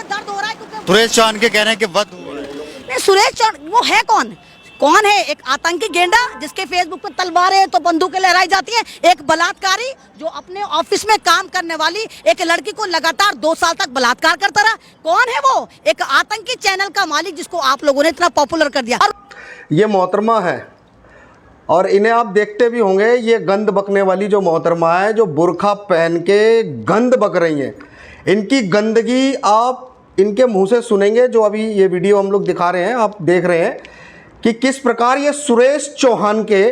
से दर्द हो रहा है क्योंकि सुरेश चौहान के कह रहे हैं कि वध हुआ है। नहीं, सुरेश चौहान वो है कौन? कौन है? एक आतंकी गेंडा जिसके फेसबुक पे तलवारें तो बंदूकें लहराई जाती हैं, एक बलात्कारी जो अपने ऑफिस में काम करने वाली एक लड़की को लगातार 2 साल तक बलात्कार करता रहा। कौन है वो? एक आतंकी चैनल का मालिक जिसको आप लोगों ने इतना पॉपुलर कर दिया। ये मोहतरमा है और इन्हें आप देखते भी होंगे, ये गंद बकने वाली जो मोहतरमा है, जो बुर्खा पहन के गंद बक रही हैं, इनकी गंदगी आप इनके मुंह से सुनेंगे। जो अभी ये वीडियो हम लोग दिखा रहे हैं, आप देख रहे हैं कि किस प्रकार ये सुरेश चौहान के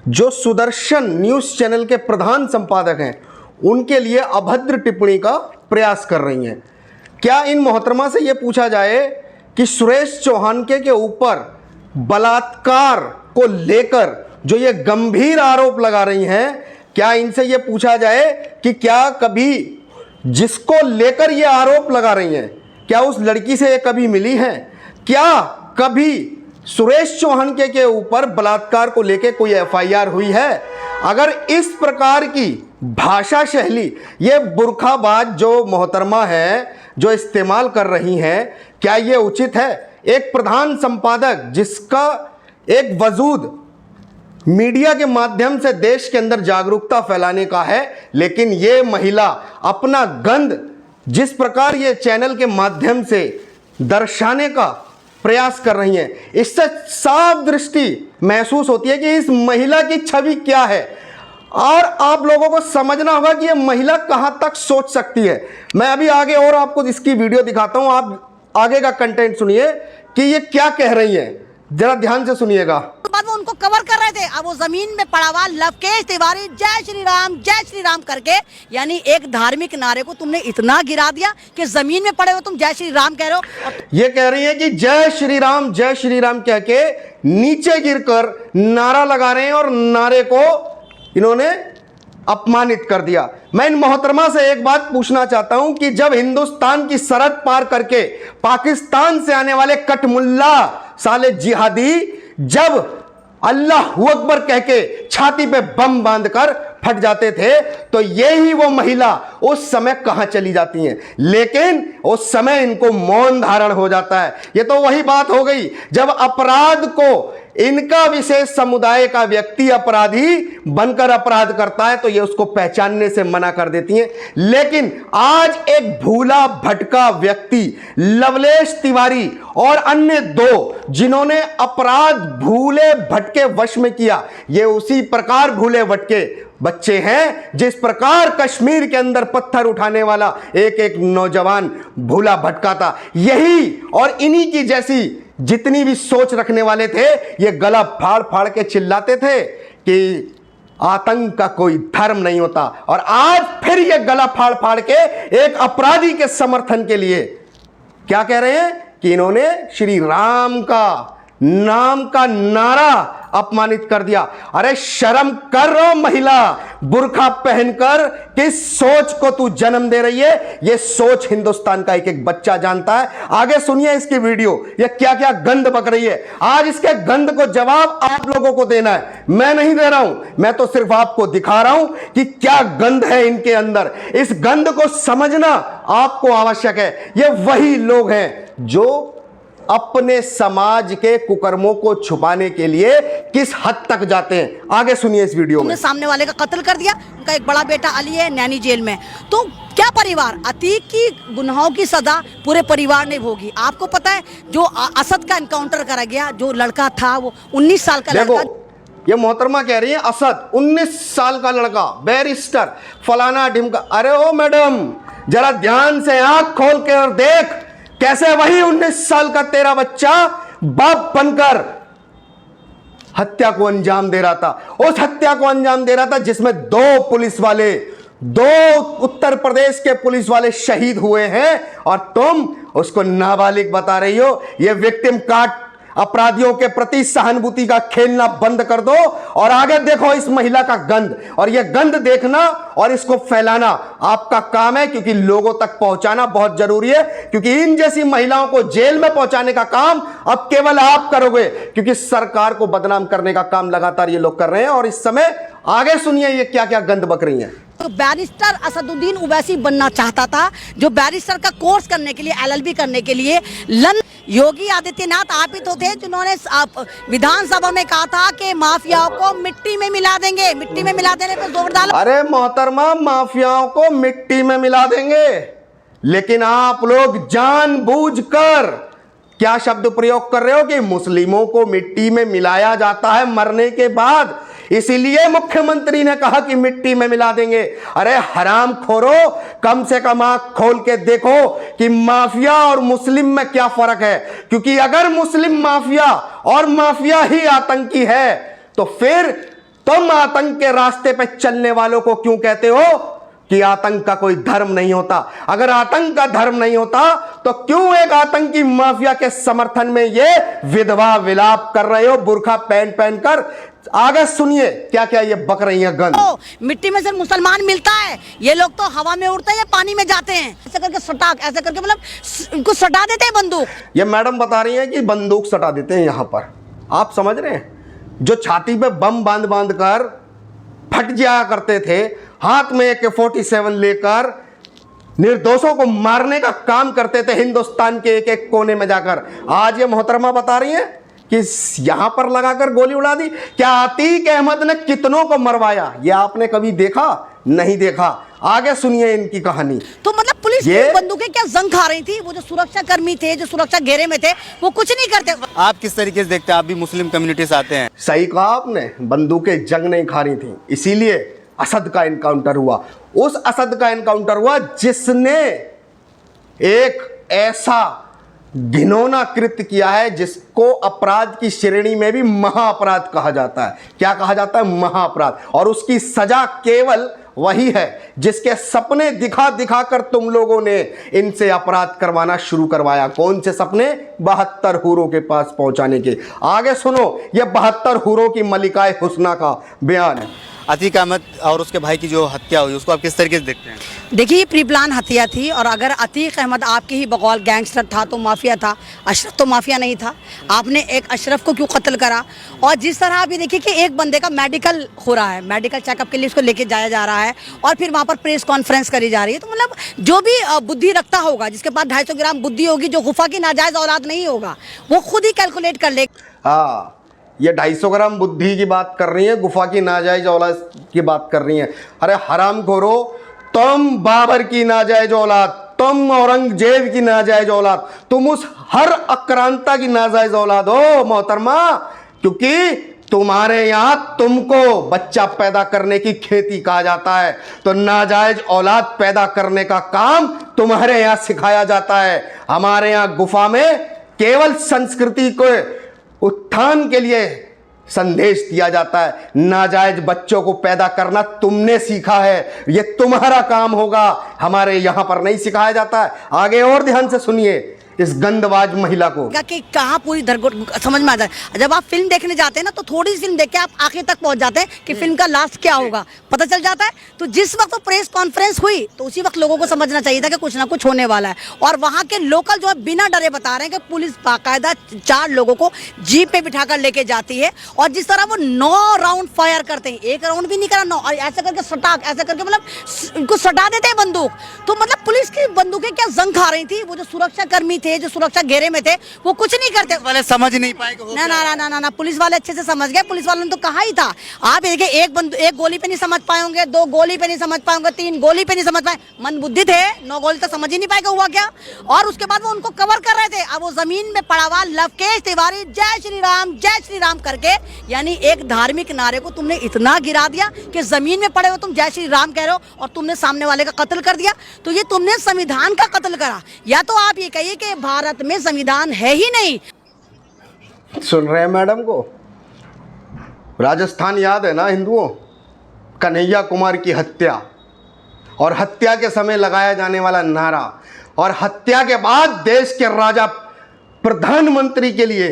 जो सुदर्शन न्यूज़ चैनल के प्रधान संपादक हैं, उनके लिए अभद्र टिप्पणी का प्रयास कर रही हैं। क्या इन मोहतरमा से ये पूछा जाए कि सुरेश चौहान के ऊपर बलात्कार को लेकर जो ये गंभीर आरोप लगा रही हैं, क्या इनसे ये पूछा जाए कि क्या कभी जिसको लेकर ये आरोप लगा रही हैं, क्या उस लड़की से ये कभी मिली हैं? क्या कभी सुरेश चौहान के ऊपर बलात्कार को लेकर कोई एफआईआर हुई है? अगर इस प्रकार की भाषा शैली ये बुर्खाबाज जो मोहतरमा है जो इस्तेमाल कर रही हैं, क्या ये उचित है? एक प्रधान संपादक जिसका एक वजूद मीडिया के माध्यम से देश के अंदर जागरूकता फैलाने का है, लेकिन ये महिला अपना गंद जिस प्रकार ये चैनल के माध्यम से दर्शाने का प्रयास कर रही हैं, इससे साफ दृष्टि महसूस होती है कि इस महिला की छवि क्या है। और आप लोगों को समझना होगा कि ये महिला कहां तक सोच सकती है। मैं अभी आगे और आपको इसकी वीडियो दिखाता हूं, आप आगे का कंटेंट सुनिए कि ये क्या कह रही है, जरा ध्यान से सुनिएगा। बाद वो उनको कवर कर रहे थे, अब वो जमीन में पड़ा हुआ लवकेश तिवारी जय श्री राम करके, यानी एक धार्मिक नारे को तुमने इतना गिरा दिया कि जमीन में पड़े हो तुम जय श्री राम कह रहे हो। ये कह रही है कि जय श्री राम कह के नीचे गिरकर नारा लगा रहे हैं और नारे को इन्होंने अपमानित कर दिया। मैं इन मोहतरमा से एक बात पूछना चाहता हूं कि जब हिंदुस्तान की सरहद पार करके पाकिस्तान से आने वाले कटमुल्ला साले जिहादी जब अल्लाह अकबर कह के छाती पे बम बांधकर फट जाते थे, तो यही वो महिला उस समय कहां चली जाती हैं, लेकिन उस समय इनको मौन धारण हो जाता है। ये तो वही बात हो गई जब अपराध को इनका विशेष समुदाय का व्यक्ति अपराधी बनकर अपराध करता है तो ये उसको पहचानने से मना कर देती हैं। लेकिन आज एक भूला भटका व्यक्ति लवलेश तिवारी और अन्य 2 जिन्होंने अपराध भूले भटके वश में किया, ये उसी प्रकार भूले भटके बच्चे हैं जिस प्रकार कश्मीर के अंदर पत्थर उठाने वाला एक नौजवान भूला भटका था। यही और इन्हीं की जैसी जितनी भी सोच रखने वाले थे, ये गला फाड़ फाड़ के चिल्लाते थे कि आतंक का कोई धर्म नहीं होता, और आज फिर ये गला फाड़ फाड़ के एक अपराधी के समर्थन के लिए क्या कह रहे हैं कि इन्होंने श्री राम का नाम का नारा अपमानित कर दिया। अरे शर्म कर रहा महिला, बुर्खा पहनकर किस सोच को तू जन्म दे रही है, ये सोच हिंदुस्तान का एक एक बच्चा जानता है। आगे सुनिए इसकी वीडियो, ये क्या क्या गंद बक रही है। आज इसके गंद को जवाब आप लोगों को देना है, मैं नहीं दे रहा हूं, मैं तो सिर्फ आपको दिखा रहा हूं कि क्या गंद है इनके अंदर। इस गंद को समझना आपको आवश्यक है। ये वही लोग हैं जो अपने समाज के कुकर्मों को छुपाने के लिए किस हद तक जाते हैं। आगे सुनिए इस वीडियो में। सामने वाले का कत्ल कर दिया, उनका एक बड़ा बेटा अली है नैनी जेल में, तो क्या परिवार अतीक की गुनाहों की सजा पूरे परिवार ने भोगी। आपको पता है जो असद का एनकाउंटर करा गया, जो लड़का था वो 19 साल का लड़का, ये मोहतरमा कह रही है असद 19 साल का लड़का, बैरिस्टर फलाना ढिमका। अरे ओ मैडम, जरा ध्यान से आंख खोल के और देख कैसे वही 19 साल का तेरा बच्चा बाप बनकर हत्या को अंजाम दे रहा था। उस हत्या को अंजाम दे रहा था जिसमें 2 पुलिस वाले, 2 उत्तर प्रदेश के पुलिस वाले शहीद हुए हैं, और तुम उसको नाबालिग बता रही हो। यह विक्टिम कार्ड अपराधियों के प्रति सहानुभूति का खेलना बंद कर दो और आगे देखो इस महिला का गंद। और यह गंद देखना और इसको फैलाना आपका काम है, क्योंकि लोगों तक पहुंचाना बहुत जरूरी है। क्योंकि इन जैसी महिलाओं को जेल में पहुंचाने का काम अब केवल आप करोगे, क्योंकि सरकार को बदनाम करने का काम लगातार ये लोग कर रहे हैं। और इस समय आगे सुनिए ये क्या क्या गंद बक रही है। तो बैरिस्टर असदुद्दीन ओवैसी बनना चाहता था, जो बैरिस्टर का कोर्स करने के लिए, एलएलबी करने के लिए लंदन। योगी आदित्यनाथ आप ही तो थे जिन्होंने विधानसभा में कहा था कि माफियाओं को मिट्टी में मिला देंगे, मिट्टी में मिला देने पर जोर डालो। अरे मोहतरमा, माफियाओं को मिट्टी में मिला देंगे, लेकिन आप लोग जानबूझकर क्या शब्द प्रयोग कर रहे हो कि मुस्लिमों को मिट्टी में मिलाया जाता है मरने के बाद, इसीलिए मुख्यमंत्री ने कहा कि मिट्टी में मिला देंगे। अरे हराम खोरो, कम से कम आंख खोल के देखो कि माफिया और मुस्लिम में क्या फर्क है, क्योंकि अगर मुस्लिम माफिया और माफिया ही आतंकी है तो फिर तुम आतंक के रास्ते पे चलने वालों को क्यों कहते हो कि आतंक का कोई धर्म नहीं होता? अगर आतंक का धर्म नहीं होता तो क्यों एक आतंकी माफिया के समर्थन में ये विधवा विलाप कर रहे हो बुर्खा पहन पहन कर? आगे सुनिए क्या क्या ये बक रही है गंद। मिट्टी में से मुसलमान मिलता है, ये लोग तो हवा में उड़ते हैं या पानी में जाते हैं, ऐसे करके सटाक, ऐसे करके मतलब इनको सटा देते हैं बंदूक। ये मैडम बता रही है कि बंदूक सटा देते हैं यहां पर। आप समझ रहे हैं, जो छाती पे बम बांध बांध कर फट जाया करते थे, हाथ में AK-47 लेकर निर्दोषों को मारने का काम करते थे हिंदुस्तान के एक एक कोने में जाकर, आज ये मोहतरमा बता रही है कि यहां पर लगाकर गोली उड़ा दी। क्या अतीक अहमद ने कितनों को मरवाया ये आपने कभी देखा? नहीं देखा। आगे सुनिए इनकी कहानी। तो मतलब पुलिस की बंदूकें क्या जंग खा रही थी? वो जो सुरक्षा कर्मी थे, जो सुरक्षा घेरे में थे, वो कुछ नहीं करते। आप किस तरीके से देखते हैं? आप भी मुस्लिम कम्युनिटी से आते हैं। सही कहा आपने, बंदूकें जंग नहीं खा रही थी, इसीलिए असद का एनकाउंटर हुआ। उस असद का एनकाउंटर हुआ जिसने एक ऐसा घिनौना कृत्य किया है जिसको अपराध की श्रेणी में भी महाअपराध कहा जाता है। क्या कहा जाता है? महाअपराध। और उसकी सजा केवल वही है जिसके सपने दिखा दिखा कर तुम लोगों ने इनसे अपराध करवाना शुरू करवाया। कौन से सपने? 72 हूरों के पास पहुंचाने के। आगे सुनो, ये 72 हूरों की मलिकाए हुस्ना का बयान है। अतीक अहमद और उसके भाई की जो हत्या हुई उसको आप किस तरीके से देखते हैं? देखिए, प्री प्लान हत्या थी, और अगर अतीक अहमद आपके ही बकौल गैंगस्टर था तो माफिया था, अशरफ तो माफिया नहीं था। आपने एक अशरफ को क्यों कत्ल करा? और जिस तरह आप ये देखिए कि एक बंदे का मेडिकल हो रहा है, मेडिकल चेकअप के लिए उसको लेके जाया जा रहा है, और फिर वहाँ पर प्रेस कॉन्फ्रेंस करी जा रही है। तो मतलब जो भी बुद्धि रखता होगा, जिसके पास 250 ग्राम बुद्धि होगी, जो गुफा की नाजायज औलाद नहीं होगा, वो खुद ही कैलकुलेट कर ले। हाँ, ये 250 ग्राम बुद्धि की बात कर रही है, गुफा की नाजायज औलाद की बात कर रही है। अरे हराम खोरो, तुम बाबर की नाजायज औलाद, तुम औरंगजेब की नाजायज औलाद, तुम उस हर आक्रांता की नाजायज औलाद हो मोहतरमा, क्योंकि तुम्हारे यहां तुमको बच्चा पैदा करने की खेती कहा जाता है, तो नाजायज औलाद पैदा करने का काम तुम्हारे यहां सिखाया जाता है। हमारे यहां गुफा में केवल संस्कृति को उत्थान के लिए संदेश दिया जाता है। नाजायज बच्चों को पैदा करना तुमने सीखा है, ये तुम्हारा काम होगा, हमारे यहां पर नहीं सिखाया जाता है। आगे और ध्यान से सुनिए इस गंदबाज महिला को कि कहाँ पूरी समझ में आ जाए। जब आप फिल्म देखने जाते हैं ना, तो थोड़ी सी फिल्म देख के आप आखिर तक पहुंच जाते हैं कि फिल्म का लास्ट क्या होगा, पता चल जाता है। तो जिस वक्त वो प्रेस कॉन्फ्रेंस हुई तो उसी वक्त लोगों को समझना चाहिए था कि कुछ ना कुछ होने वाला है। और वहाँ के लोकल जो है बिना डरे बता रहे हैं कि पुलिस बाकायदा 4 लोगों को जीप पे बिठाकर लेके जाती है, और जिस तरह वो 9 राउंड फायर करते हैं, 1 राउंड भी नहीं करा, 9, और ऐसे करके सटाक, ऐसे करके मतलब इनको सटा देते हैं बंदूक। तो मतलब पुलिस की बंदूकें क्या जंग खा रही थी? वो जो सुरक्षा कर्मी थे, जो सुरक्षा घेरे में थे, वो कुछ नहीं करते। वाले समझ नहीं पाए। ना ना ना ना ना, पुलिस वाले अच्छे से समझ गए। पुलिस वालों ने तो कहा ही था। आप देखिए, एक गोली पे नहीं समझ पाए होंगे, 2 गोली पे नहीं समझ पाए होंगे, 3 गोली पे नहीं समझ पाए। मन बुद्धि थे, 9 गोली तो समझ ही नहीं पाएगा हुआ क्या। और उसके बाद वो उनको कवर कर रहे थे। अब वो जमीन में पड़ा हुआ लवकेश तिवारी जय श्री राम करके, यानी एक धार्मिक नारे को तुमने इतना गिरा दिया कि जमीन में पड़े हो तुम जय श्री राम कह रहे हो, और तुमने सामने वाले का कत्ल कर दिया। तो ये तुमने संविधान का कत्ल करा। या तो आप ये कहिए कि भारत में संविधान है ही नहीं। सुन रहे हैं मैडम को? राजस्थान याद है ना हिंदुओं? कन्हैया कुमार की हत्या, और हत्या के समय लगाया जाने वाला नारा, और हत्या के बाद देश के राजा प्रधानमंत्री के लिए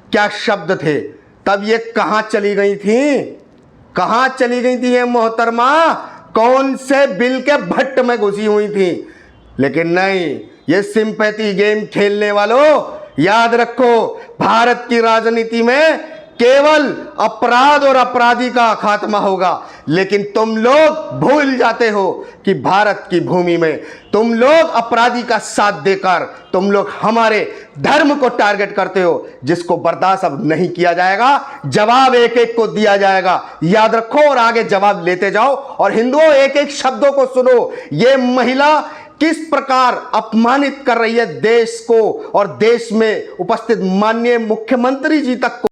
क्या शब्द थे, तब ये कहां चली गई थी? कहां चली गई थी ये मोहतरमा? कौन से बिल के भट्ट में घुसी हुई थी? लेकिन नहीं, ये सिंपैथी गेम खेलने वालों, याद रखो, भारत की राजनीति में केवल अपराध और अपराधी का खात्मा होगा। लेकिन तुम लोग भूल जाते हो कि भारत की भूमि में तुम लोग अपराधी का साथ देकर तुम लोग हमारे धर्म को टारगेट करते हो, जिसको बर्दाश्त अब नहीं किया जाएगा। जवाब एक एक को दिया जाएगा, याद रखो, और आगे जवाब लेते जाओ। और हिंदुओं, एक एक शब्दों को सुनो। ये महिला किस प्रकार अपमानित कर रही है देश को और देश में उपस्थित माननीय मुख्यमंत्री जी तक को।